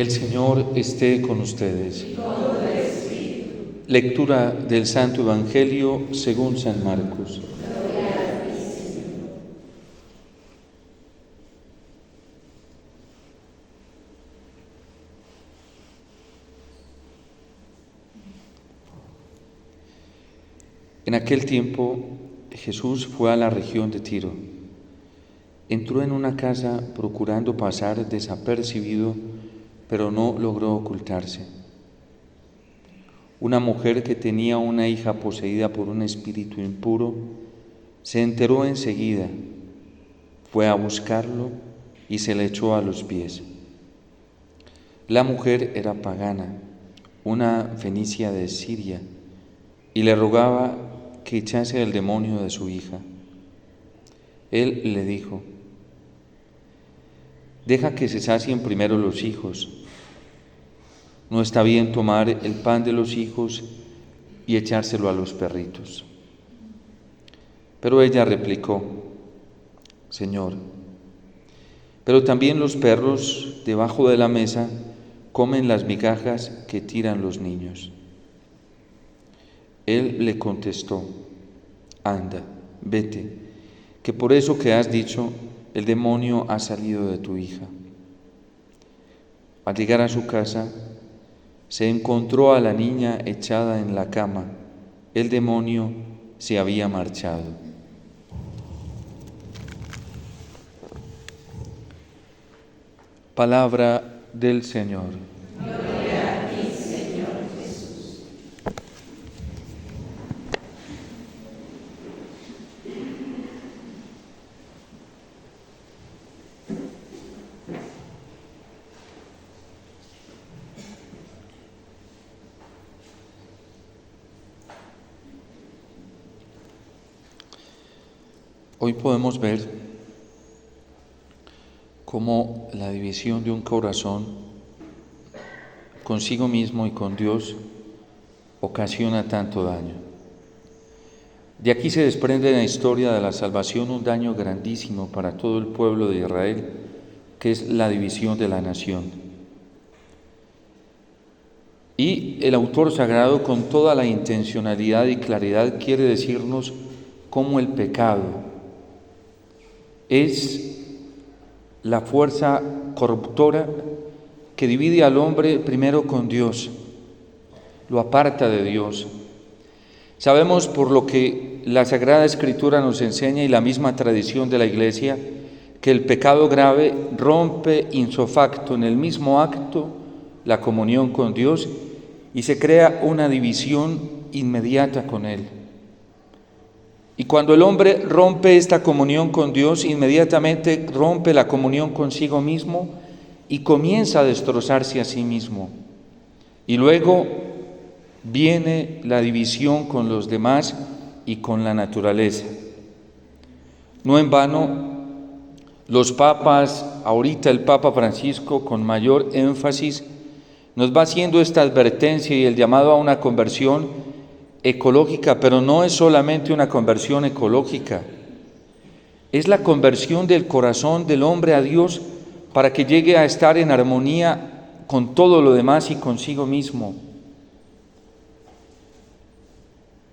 El Señor esté con ustedes. Lectura del Santo Evangelio según San Marcos. En aquel tiempo Jesús fue a la región de Tiro. Entró en una casa procurando pasar desapercibido, pero no logró ocultarse. Una mujer que tenía una hija poseída por un espíritu impuro se enteró enseguida, fue a buscarlo y se le echó a los pies. La mujer era pagana, una fenicia de Siria, y le rogaba que echase el demonio de su hija. Él le dijo: deja que se sacien primero los hijos. No está bien tomar el pan de los hijos y echárselo a los perritos. Pero ella replicó: Señor, pero también los perros debajo de la mesa comen las migajas que tiran los niños. Él le contestó: anda, vete, que por eso que has dicho, el demonio ha salido de tu hija. Al llegar a su casa, se encontró a la niña echada en la cama. El demonio se había marchado. Palabra del Señor. Gloria a ti, Señor Jesús. Hoy podemos ver cómo la división de un corazón consigo mismo y con Dios ocasiona tanto daño. De aquí se desprende en la historia de la salvación un daño grandísimo para todo el pueblo de Israel, que es la división de la nación. Y el autor sagrado, con toda la intencionalidad y claridad, quiere decirnos cómo el pecado es la fuerza corruptora que divide al hombre primero con Dios, lo aparta de Dios. Sabemos por lo que la Sagrada Escritura nos enseña y la misma tradición de la Iglesia, que el pecado grave rompe ipso facto, en el mismo acto, la comunión con Dios y se crea una división inmediata con Él. Y cuando el hombre rompe esta comunión con Dios, inmediatamente rompe la comunión consigo mismo y comienza a destrozarse a sí mismo. Y luego viene la división con los demás y con la naturaleza. No en vano, los papas, ahorita el Papa Francisco con mayor énfasis, nos va haciendo esta advertencia y el llamado a una conversión ecológica, pero no es solamente una conversión ecológica, es la conversión del corazón del hombre a Dios para que llegue a estar en armonía con todo lo demás y consigo mismo.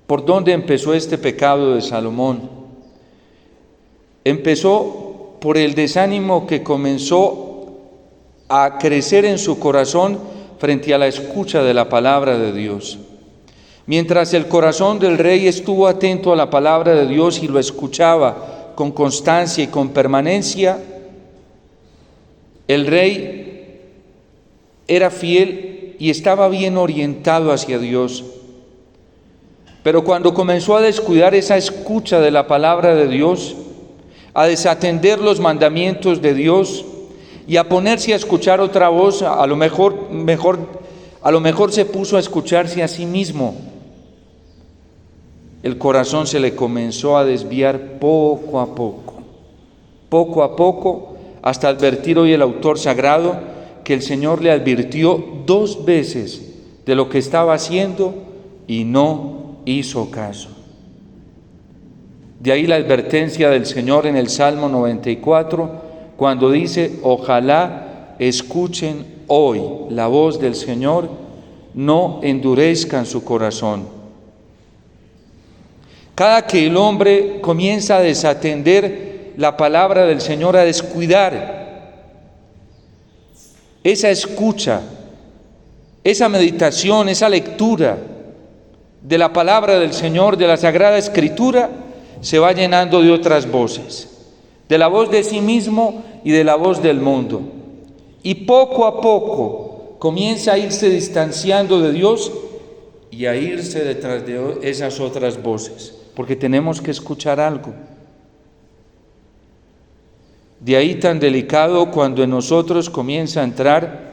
¿Por dónde empezó este pecado de Salomón? Empezó por el desánimo que comenzó a crecer en su corazón frente a la escucha de la palabra de Dios. Mientras el corazón del rey estuvo atento a la palabra de Dios y lo escuchaba con constancia y con permanencia, el rey era fiel y estaba bien orientado hacia Dios. Pero cuando comenzó a descuidar esa escucha de la palabra de Dios, a desatender los mandamientos de Dios y a ponerse a escuchar otra voz, a lo mejor se puso a escucharse a sí mismo. El corazón se le comenzó a desviar poco a poco, hasta advertir hoy el autor sagrado que el Señor le advirtió 2 veces de lo que estaba haciendo y no hizo caso. De ahí la advertencia del Señor en el Salmo 94, cuando dice: ojalá escuchen hoy la voz del Señor, no endurezcan su corazón. Cada que el hombre comienza a desatender la palabra del Señor, a descuidar esa escucha, esa meditación, esa lectura de la palabra del Señor, de la Sagrada Escritura, se va llenando de otras voces, de la voz de sí mismo y de la voz del mundo. Y poco a poco comienza a irse distanciando de Dios y a irse detrás de esas otras voces, porque tenemos que escuchar algo. De ahí tan delicado cuando en nosotros comienza a entrar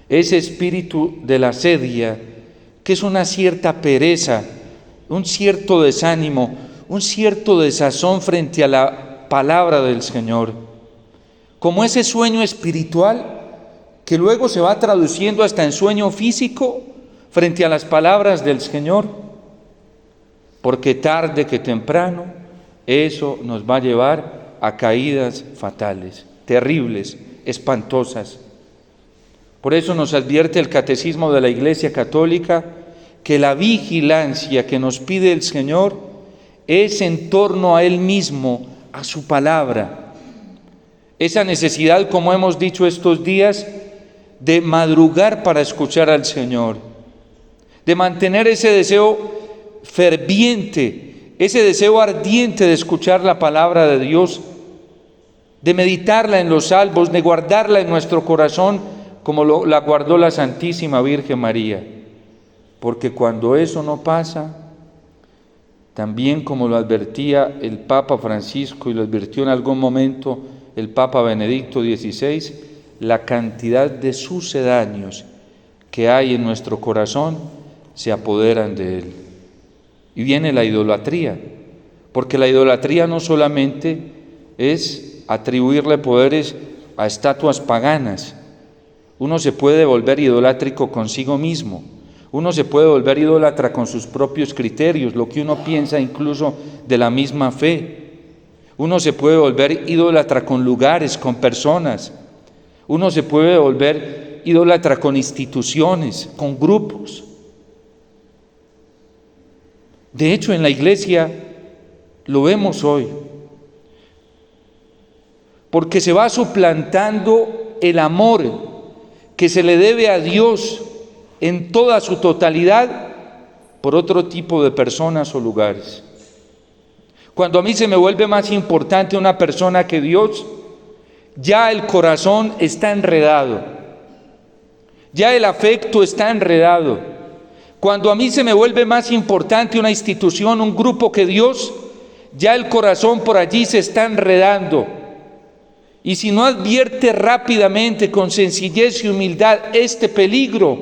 ese espíritu de la sedia, que es una cierta pereza, un cierto desánimo, un cierto desazón frente a la palabra del Señor, como ese sueño espiritual que luego se va traduciendo hasta en sueño físico frente a las palabras del Señor, porque tarde que temprano eso nos va a llevar a caídas fatales, terribles, espantosas. Por eso nos advierte el Catecismo de la Iglesia Católica que la vigilancia que nos pide el Señor es en torno a Él mismo, a su palabra. Esa necesidad, como hemos dicho estos días, de madrugar para escuchar al Señor, de mantener ese deseo ferviente, ese deseo ardiente de escuchar la palabra de Dios, de meditarla en los salmos, de guardarla en nuestro corazón como la guardó la Santísima Virgen María. Porque cuando eso no pasa, también como lo advertía el Papa Francisco y lo advirtió en algún momento el Papa Benedicto XVI, la cantidad de sucedáneos que hay en nuestro corazón se apoderan de él. Y viene la idolatría, porque la idolatría no solamente es atribuirle poderes a estatuas paganas. Uno se puede volver idolátrico consigo mismo, uno se puede volver idólatra con sus propios criterios, lo que uno piensa incluso de la misma fe. Uno se puede volver idólatra con lugares, con personas. Uno se puede volver idólatra con instituciones, con grupos. De hecho, en la iglesia lo vemos hoy, porque se va suplantando el amor que se le debe a Dios en toda su totalidad por otro tipo de personas o lugares. Cuando a mí se me vuelve más importante una persona que Dios, ya el corazón está enredado, ya el afecto está enredado. Cuando a mí se me vuelve más importante una institución, un grupo que Dios, ya el corazón por allí se está enredando. Y si no advierte rápidamente, con sencillez y humildad, este peligro,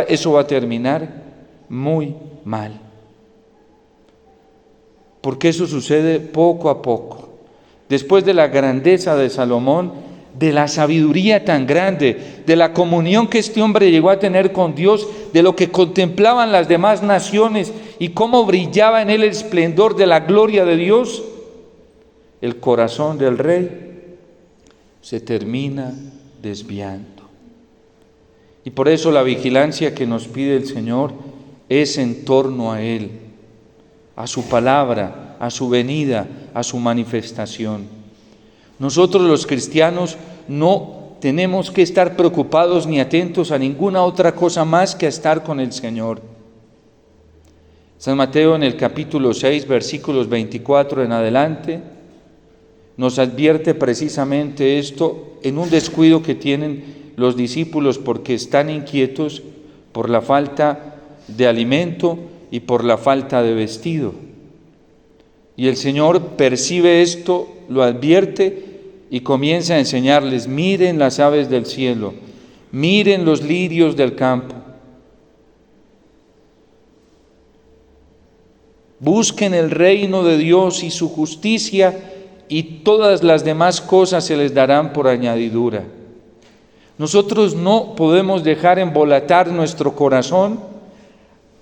eso va a terminar muy mal. Porque eso sucede poco a poco. Después de la grandeza de Salomón, de la sabiduría tan grande, de la comunión que este hombre llegó a tener con Dios, de lo que contemplaban las demás naciones y cómo brillaba en él el esplendor de la gloria de Dios, el corazón del rey se termina desviando. Y por eso la vigilancia que nos pide el Señor es en torno a Él, a su palabra, a su venida, a su manifestación. Nosotros los cristianos no tenemos que estar preocupados ni atentos a ninguna otra cosa más que a estar con el Señor. San Mateo en el capítulo 6, versículos 24 en adelante, nos advierte precisamente esto en un descuido que tienen los discípulos porque están inquietos por la falta de alimento y por la falta de vestido. Y el Señor percibe esto, lo advierte y comienza a enseñarles: miren las aves del cielo, miren los lirios del campo, busquen el reino de Dios y su justicia, y todas las demás cosas se les darán por añadidura. Nosotros no podemos dejar embolatar nuestro corazón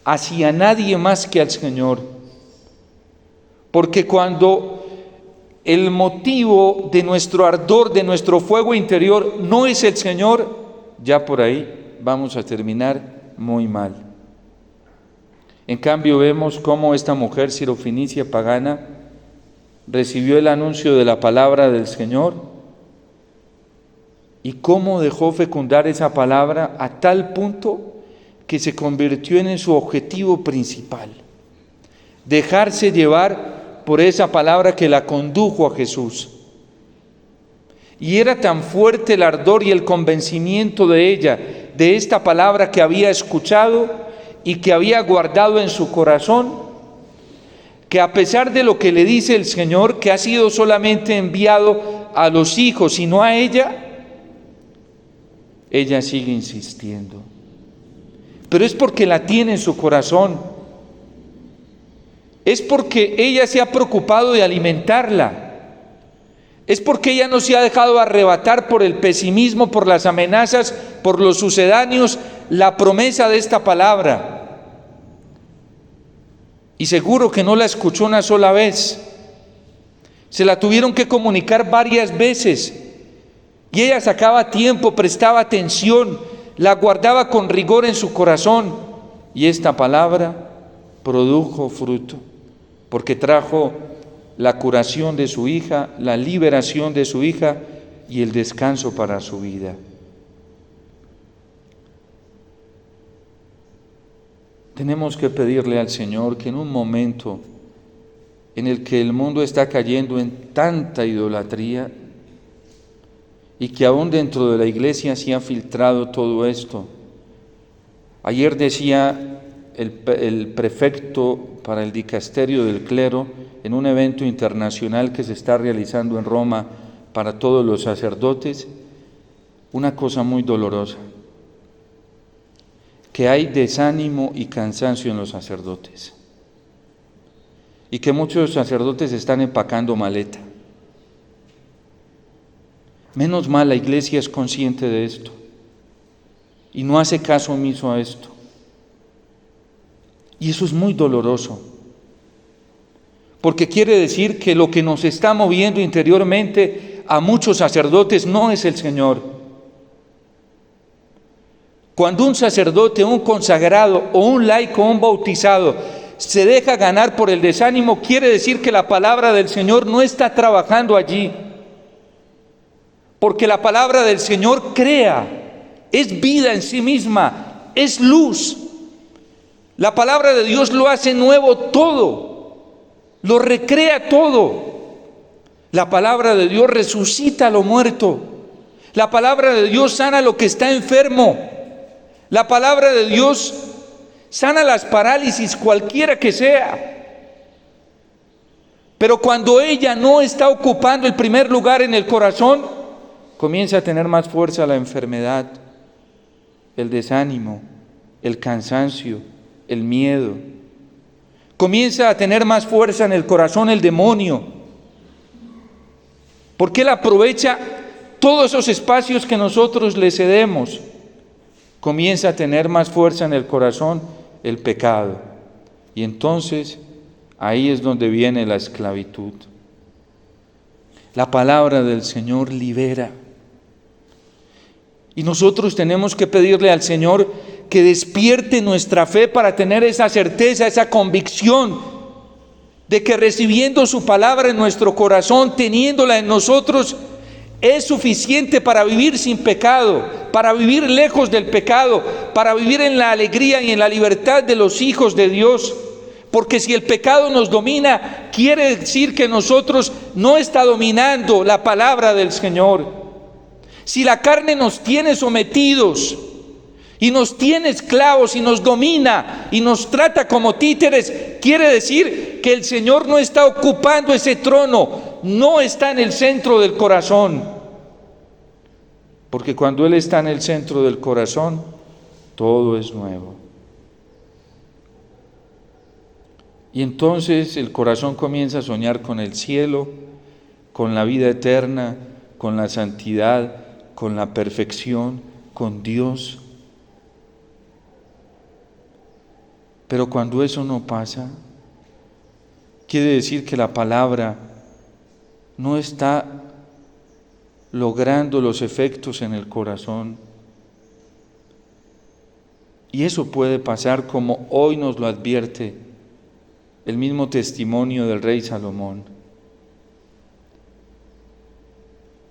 hacia nadie más que al Señor, porque cuando el motivo de nuestro ardor, de nuestro fuego interior, no es el Señor, ya por ahí vamos a terminar muy mal. En cambio vemos cómo esta mujer sirofenicia pagana recibió el anuncio de la palabra del Señor y cómo dejó fecundar esa palabra a tal punto que se convirtió en su objetivo principal. Dejarse llevar por esa palabra que la condujo a Jesús. Y era tan fuerte el ardor y el convencimiento de ella, de esta palabra que había escuchado y que había guardado en su corazón, que a pesar de lo que le dice el Señor, que ha sido solamente enviado a los hijos y no a ella sigue insistiendo. Pero es porque la tiene en su corazón. Es porque ella se ha preocupado de alimentarla. Es porque ella no se ha dejado arrebatar por el pesimismo, por las amenazas, por los sucedáneos, la promesa de esta palabra. Y seguro que no la escuchó una sola vez. Se la tuvieron que comunicar varias veces. Y ella sacaba tiempo, prestaba atención, la guardaba con rigor en su corazón. Y esta palabra produjo fruto, porque trajo la curación de su hija, la liberación de su hija y el descanso para su vida. Tenemos que pedirle al Señor que en un momento en el que el mundo está cayendo en tanta idolatría y que aún dentro de la iglesia se ha filtrado todo esto. Ayer decía el prefecto para el dicasterio del clero en un evento internacional que se está realizando en Roma para todos los sacerdotes, una cosa muy dolorosa, que hay desánimo y cansancio en los sacerdotes y que muchos sacerdotes están empacando maleta. Menos mal la iglesia es consciente de esto y no hace caso omiso a esto. Y eso es muy doloroso, porque quiere decir que lo que nos está moviendo interiormente a muchos sacerdotes no es el Señor. Cuando un sacerdote, un consagrado o un laico, un bautizado se deja ganar por el desánimo, quiere decir que la palabra del Señor no está trabajando allí. Porque la palabra del Señor crea, es vida en sí misma, es luz. La palabra de Dios lo hace nuevo todo, lo recrea todo. La palabra de Dios resucita a lo muerto. La palabra de Dios sana lo que está enfermo. La palabra de Dios sana las parálisis, cualquiera que sea. Pero cuando ella no está ocupando el primer lugar en el corazón, comienza a tener más fuerza la enfermedad, el desánimo, el cansancio, el miedo. Comienza a tener más fuerza en el corazón el demonio, porque él aprovecha todos esos espacios que nosotros le cedemos. Comienza a tener más fuerza en el corazón el pecado. Y entonces ahí es donde viene la esclavitud. La palabra del Señor libera. Y nosotros tenemos que pedirle al Señor que despierte nuestra fe para tener esa certeza, esa convicción de que recibiendo su palabra en nuestro corazón, teniéndola en nosotros, es suficiente para vivir sin pecado, para vivir lejos del pecado, para vivir en la alegría y en la libertad de los hijos de Dios. Porque si el pecado nos domina, quiere decir que nosotros no está dominando la palabra del Señor. Si la carne nos tiene sometidos y nos tiene esclavos y nos domina y nos trata como títeres, quiere decir que el Señor no está ocupando ese trono, no está en el centro del corazón. Porque cuando Él está en el centro del corazón, todo es nuevo. Y entonces el corazón comienza a soñar con el cielo, con la vida eterna, con la santidad, con la perfección, con Dios. Pero cuando eso no pasa, quiere decir que la palabra no está logrando los efectos en el corazón. Y eso puede pasar, como hoy nos lo advierte el mismo testimonio del rey Salomón.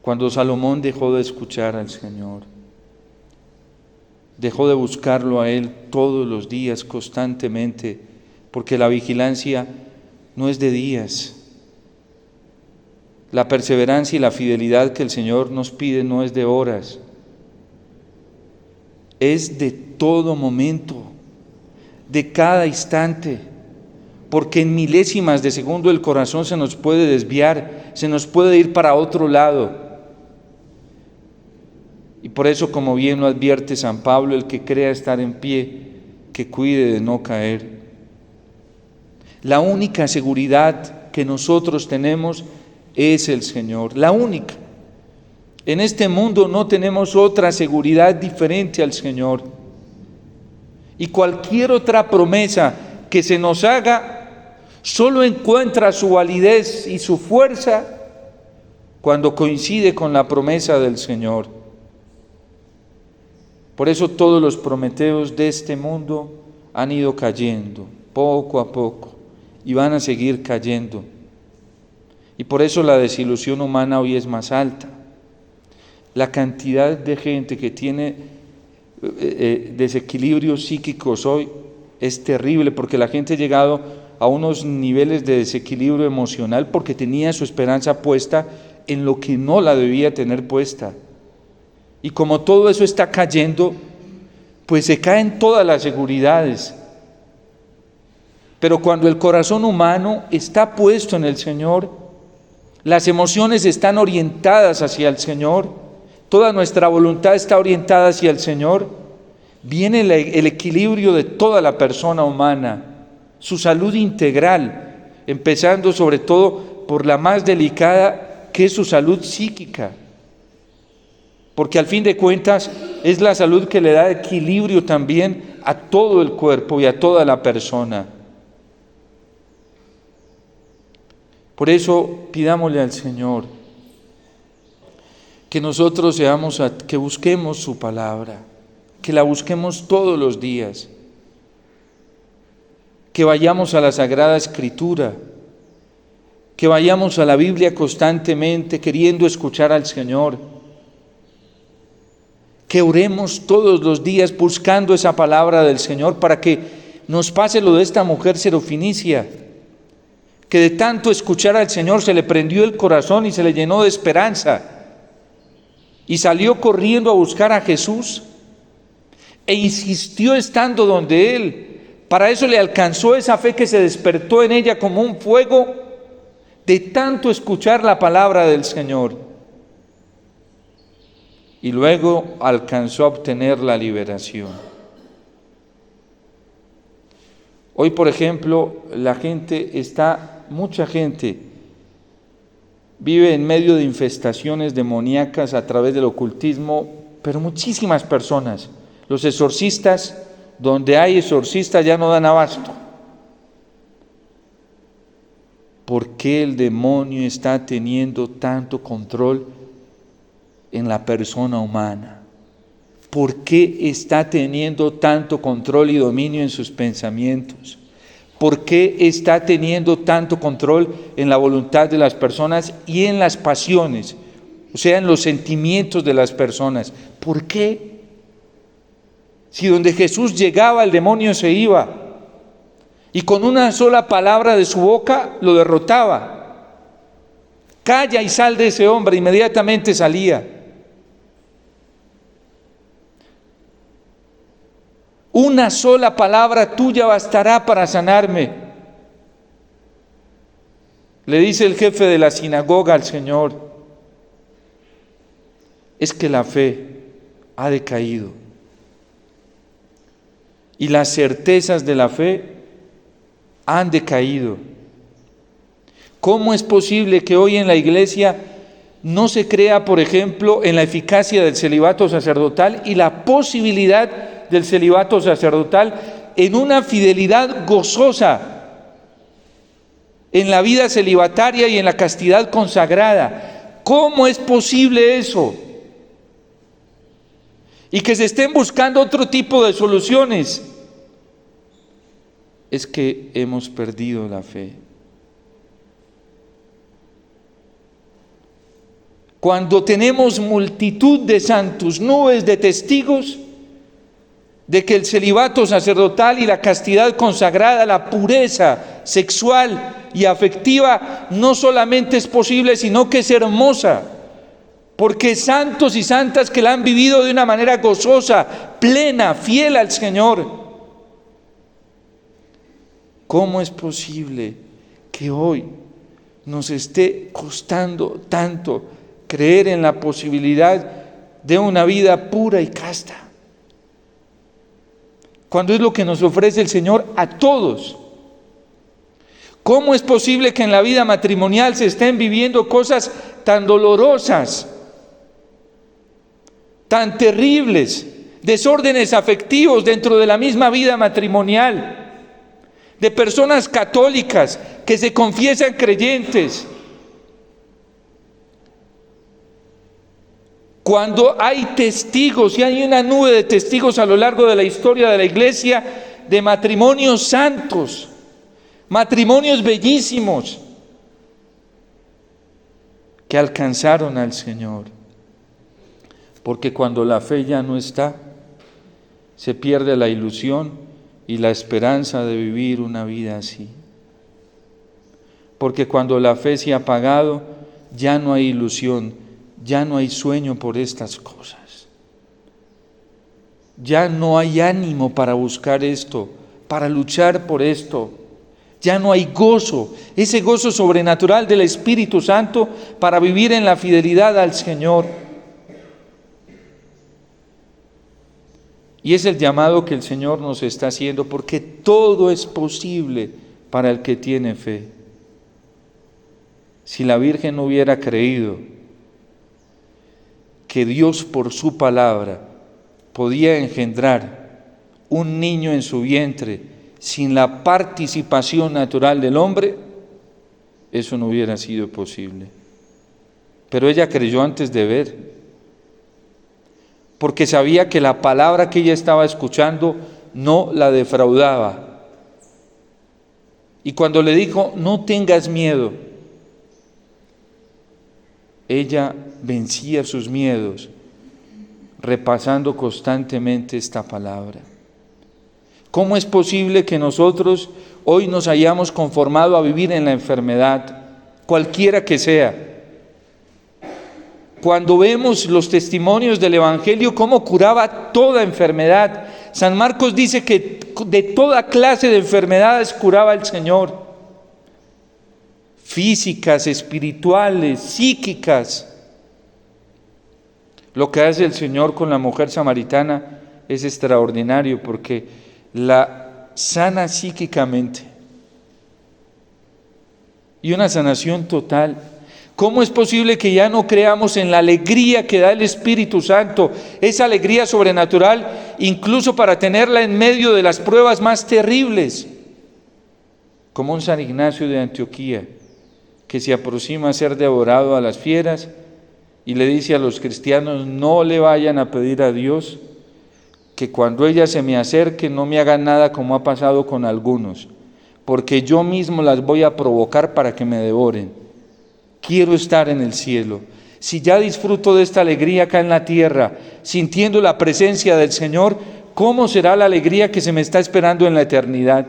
Cuando Salomón dejó de escuchar al Señor, dejó de buscarlo a Él todos los días, constantemente, porque la vigilancia no es de días. La perseverancia y la fidelidad que el Señor nos pide no es de horas, es de todo momento, de cada instante, porque en milésimas de segundo el corazón se nos puede desviar, se nos puede ir para otro lado. Y por eso, como bien lo advierte San Pablo, el que crea estar en pie, que cuide de no caer. La única seguridad que nosotros tenemos es el Señor, la única. En este mundo no tenemos otra seguridad diferente al Señor. Y cualquier otra promesa que se nos haga solo encuentra su validez y su fuerza cuando coincide con la promesa del Señor. Por eso todos los prometeos de este mundo han ido cayendo poco a poco y van a seguir cayendo. Y por eso la desilusión humana hoy es más alta. La cantidad de gente que tiene desequilibrios psíquicos hoy es terrible, porque la gente ha llegado a unos niveles de desequilibrio emocional porque tenía su esperanza puesta en lo que no la debía tener puesta. Y como todo eso está cayendo, pues se caen todas las seguridades. Pero cuando el corazón humano está puesto en el Señor, las emociones están orientadas hacia el Señor, toda nuestra voluntad está orientada hacia el Señor, viene el equilibrio de toda la persona humana, su salud integral, empezando sobre todo por la más delicada, que es su salud psíquica. Porque al fin de cuentas es la salud que le da equilibrio también a todo el cuerpo y a toda la persona. Por eso pidámosle al Señor que nosotros que busquemos su palabra, que la busquemos todos los días, que vayamos a la Sagrada Escritura, que vayamos a la Biblia constantemente queriendo escuchar al Señor, que oremos todos los días buscando esa palabra del Señor para que nos pase lo de esta mujer serofinicia, que de tanto escuchar al Señor se le prendió el corazón y se le llenó de esperanza y salió corriendo a buscar a Jesús e insistió estando donde Él. Para eso le alcanzó esa fe que se despertó en ella como un fuego de tanto escuchar la palabra del Señor. Y luego alcanzó a obtener la liberación. Hoy, por ejemplo, mucha gente vive en medio de infestaciones demoníacas a través del ocultismo, pero muchísimas personas. Los exorcistas, donde hay exorcistas, ya no dan abasto. ¿Por qué el demonio está teniendo tanto control en la persona humana? ¿Por qué está teniendo tanto control y dominio en sus pensamientos? ¿Por qué está teniendo tanto control en la voluntad de las personas y en las pasiones? O sea, en los sentimientos de las personas. ¿Por qué? Si donde Jesús llegaba, el demonio se iba. Y con una sola palabra de su boca lo derrotaba. Calla y sal de ese hombre, inmediatamente salía. Una sola palabra tuya bastará para sanarme, le dice el jefe de la sinagoga al Señor. Es que la fe ha decaído y las certezas de la fe han decaído. ¿Cómo es posible que hoy en la iglesia no se crea, por ejemplo, en la eficacia del celibato sacerdotal y la posibilidad del celibato sacerdotal en una fidelidad gozosa? en la vida celibataria y en la castidad consagrada. ¿Cómo es posible eso? Y que se estén buscando otro tipo de soluciones. Es que hemos perdido la fe. Cuando tenemos multitud de santos, nubes de testigos de que el celibato sacerdotal y la castidad consagrada, la pureza sexual y afectiva, no solamente es posible, sino que es hermosa, porque santos y santas que la han vivido de una manera gozosa, plena, fiel al Señor. ¿Cómo es posible que hoy nos esté costando tanto creer en la posibilidad de una vida pura y casta, cuando es lo que nos ofrece el Señor a todos? ¿Cómo es posible que en la vida matrimonial se estén viviendo cosas tan dolorosas, tan terribles, desórdenes afectivos dentro de la misma vida matrimonial, de personas católicas que se confiesan creyentes, cuando hay testigos, y hay una nube de testigos a lo largo de la historia de la iglesia, de matrimonios santos, matrimonios bellísimos, que alcanzaron al Señor? Porque cuando la fe ya no está, se pierde la ilusión y la esperanza de vivir una vida así. Porque cuando la fe se ha apagado, ya no hay ilusión, ya no hay sueño por estas cosas. Ya no hay ánimo para buscar esto, para luchar por esto. Ya no hay gozo, ese gozo sobrenatural del Espíritu Santo para vivir en la fidelidad al Señor. Y es el llamado que el Señor nos está haciendo, porque todo es posible para el que tiene fe. Si la Virgen no hubiera creído que Dios por su palabra podía engendrar un niño en su vientre sin la participación natural del hombre, eso no hubiera sido posible. Pero ella creyó antes de ver, porque sabía que la palabra que ella estaba escuchando no la defraudaba. Y cuando le dijo, no tengas miedo, ella vencía sus miedos repasando constantemente esta palabra. ¿Cómo es posible que nosotros hoy nos hayamos conformado a vivir en la enfermedad, cualquiera que sea? Cuando vemos los testimonios del Evangelio, cómo curaba toda enfermedad. San Marcos dice que de toda clase de enfermedades curaba el Señor. Físicas, espirituales, psíquicas. Lo que hace el Señor con la mujer samaritana es extraordinario, porque la sana psíquicamente. Y una sanación total. ¿Cómo es posible que ya no creamos en la alegría que da el Espíritu Santo? Esa alegría sobrenatural, incluso para tenerla en medio de las pruebas más terribles. Como un San Ignacio de Antioquía, que se aproxima a ser devorado a las fieras y le dice a los cristianos, no le vayan a pedir a Dios que cuando ella se me acerque no me hagan nada como ha pasado con algunos, porque yo mismo las voy a provocar para que me devoren. Quiero estar en el cielo. Si ya disfruto de esta alegría acá en la tierra, sintiendo la presencia del Señor, ¿cómo será la alegría que se me está esperando en la eternidad?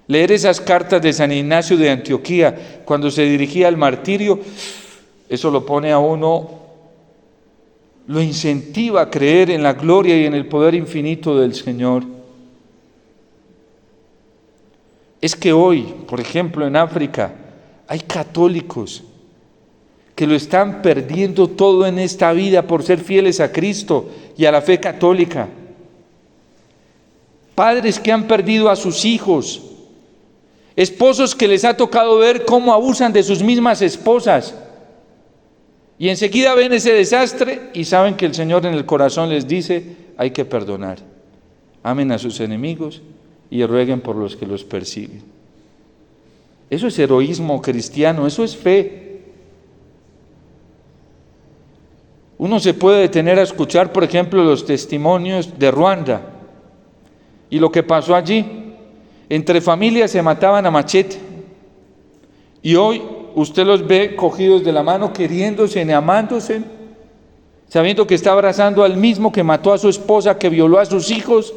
Leer esas cartas de San Ignacio de Antioquía cuando se dirigía al martirio, eso lo pone a uno, lo incentiva a creer en la gloria y en el poder infinito del Señor. Es que hoy, por ejemplo, en África, hay católicos que lo están perdiendo todo en esta vida por ser fieles a Cristo y a la fe católica. Padres que han perdido a sus hijos, esposos que les ha tocado ver cómo abusan de sus mismas esposas, y enseguida ven ese desastre y saben que el Señor en el corazón les dice, hay que perdonar. Amen a sus enemigos y rueguen por los que los persiguen. Eso es heroísmo cristiano, eso es fe. Uno se puede detener a escuchar, por ejemplo, los testimonios de Ruanda y lo que pasó allí. Entre familias se mataban a machete y hoy usted los ve cogidos de la mano, queriéndose, amándose, sabiendo que está abrazando al mismo que mató a su esposa, que violó a sus hijos.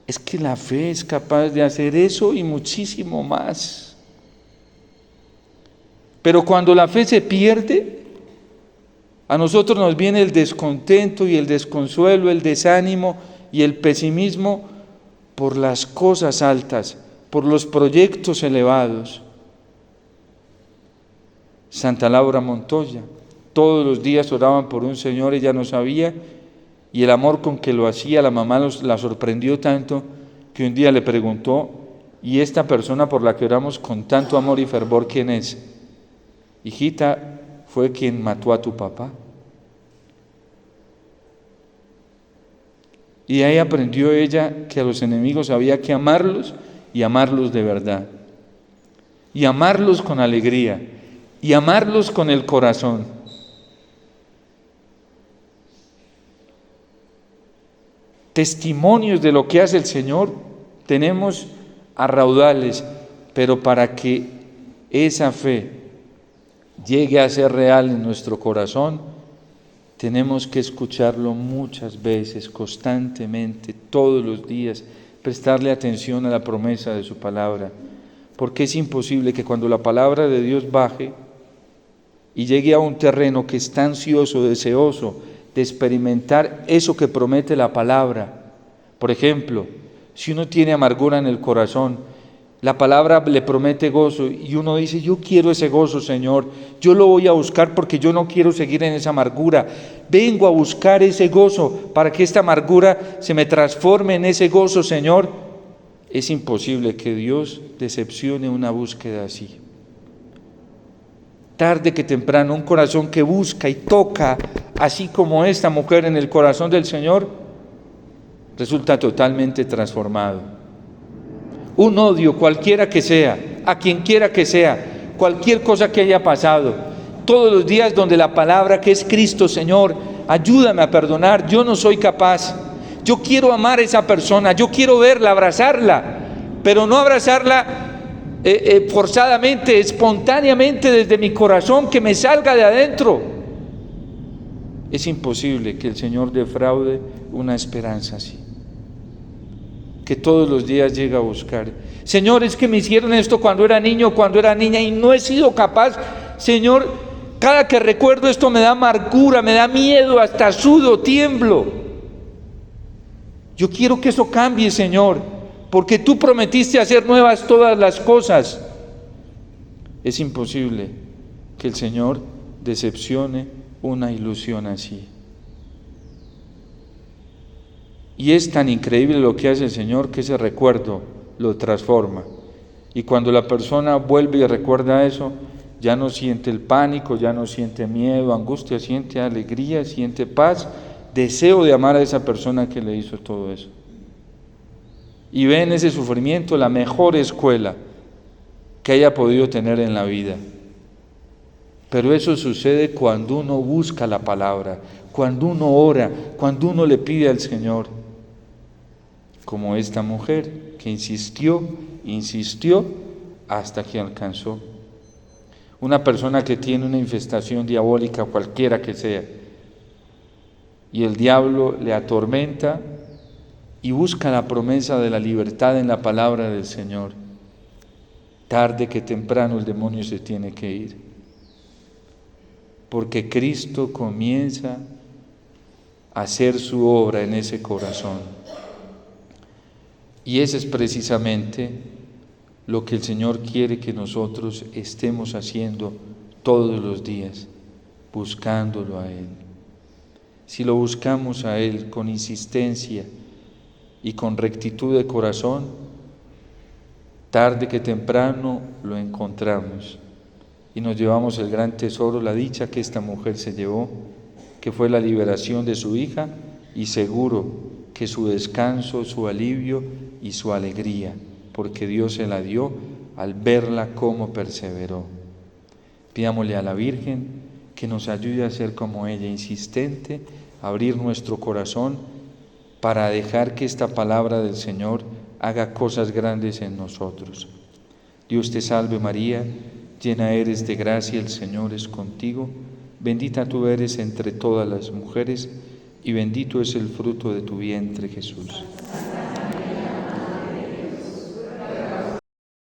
Es que la fe es capaz de hacer eso y muchísimo más. Pero cuando la fe se pierde, a nosotros nos viene el descontento y el desconsuelo, el desánimo y el pesimismo por las cosas altas, por los proyectos elevados. Santa Laura Montoya, todos los días oraban por un señor, ella no sabía, y el amor con que lo hacía, la mamá la sorprendió tanto que un día le preguntó: ¿y esta persona por la que oramos con tanto amor y fervor quién es? Hijita, fue quien mató a tu papá. Y ahí aprendió ella que a los enemigos había que amarlos y amarlos de verdad, y amarlos con alegría, y amarlos con el corazón. Testimonios de lo que hace el Señor tenemos a raudales, pero para que esa fe llegue a ser real en nuestro corazón, tenemos que escucharlo muchas veces, constantemente, todos los días, prestarle atención a la promesa de su palabra, porque es imposible que cuando la palabra de Dios baje y llegue a un terreno que está ansioso, deseoso de experimentar eso que promete la palabra. Por ejemplo, si uno tiene amargura en el corazón, la palabra le promete gozo y uno dice: yo quiero ese gozo, Señor, yo lo voy a buscar porque yo no quiero seguir en esa amargura, vengo a buscar ese gozo para que esta amargura se me transforme en ese gozo, Señor. Es imposible que Dios decepcione una búsqueda así. Tarde que temprano, un corazón que busca y toca, así como esta mujer en el corazón del Señor, resulta totalmente transformado. Un odio, cualquiera que sea, a quien quiera que sea, cualquier cosa que haya pasado, todos los días donde la palabra que es Cristo: Señor, ayúdame a perdonar, yo no soy capaz, yo quiero amar a esa persona, yo quiero verla, abrazarla, pero no abrazarla forzadamente, espontáneamente desde mi corazón, que me salga de adentro. Es imposible que el Señor defraude una esperanza así, que todos los días llega a buscar. Señor, es que me hicieron esto cuando era niño, cuando era niña, y no he sido capaz. Señor, cada que recuerdo esto me da amargura, me da miedo, hasta sudo, tiemblo. Yo quiero que eso cambie, Señor, porque tú prometiste hacer nuevas todas las cosas. Es imposible que el Señor decepcione una ilusión así. Y es tan increíble lo que hace el Señor que ese recuerdo lo transforma. Y cuando la persona vuelve y recuerda eso, ya no siente el pánico, ya no siente miedo, angustia, siente alegría, siente paz, deseo de amar a esa persona que le hizo todo eso. Y ve en ese sufrimiento la mejor escuela que haya podido tener en la vida. Pero eso sucede cuando uno busca la palabra, cuando uno ora, cuando uno le pide al Señor. Como esta mujer que insistió hasta que alcanzó. Una persona que tiene una infestación diabólica, cualquiera que sea, y el diablo le atormenta y busca la promesa de la libertad en la palabra del Señor. Tarde que temprano el demonio se tiene que ir, porque Cristo comienza a hacer su obra en ese corazón. Y ese es precisamente lo que el Señor quiere que nosotros estemos haciendo todos los días, buscándolo a Él. Si lo buscamos a Él con insistencia y con rectitud de corazón, tarde que temprano lo encontramos y nos llevamos el gran tesoro, la dicha que esta mujer se llevó, que fue la liberación de su hija, y seguro que su descanso, su alivio y su alegría, porque Dios se la dio al verla cómo perseveró. Pidámosle a la Virgen que nos ayude a ser como ella, insistente, a abrir nuestro corazón para dejar que esta palabra del Señor haga cosas grandes en nosotros. Dios te salve María, llena eres de gracia, el Señor es contigo, bendita tú eres entre todas las mujeres, y bendito es el fruto de tu vientre, Jesús.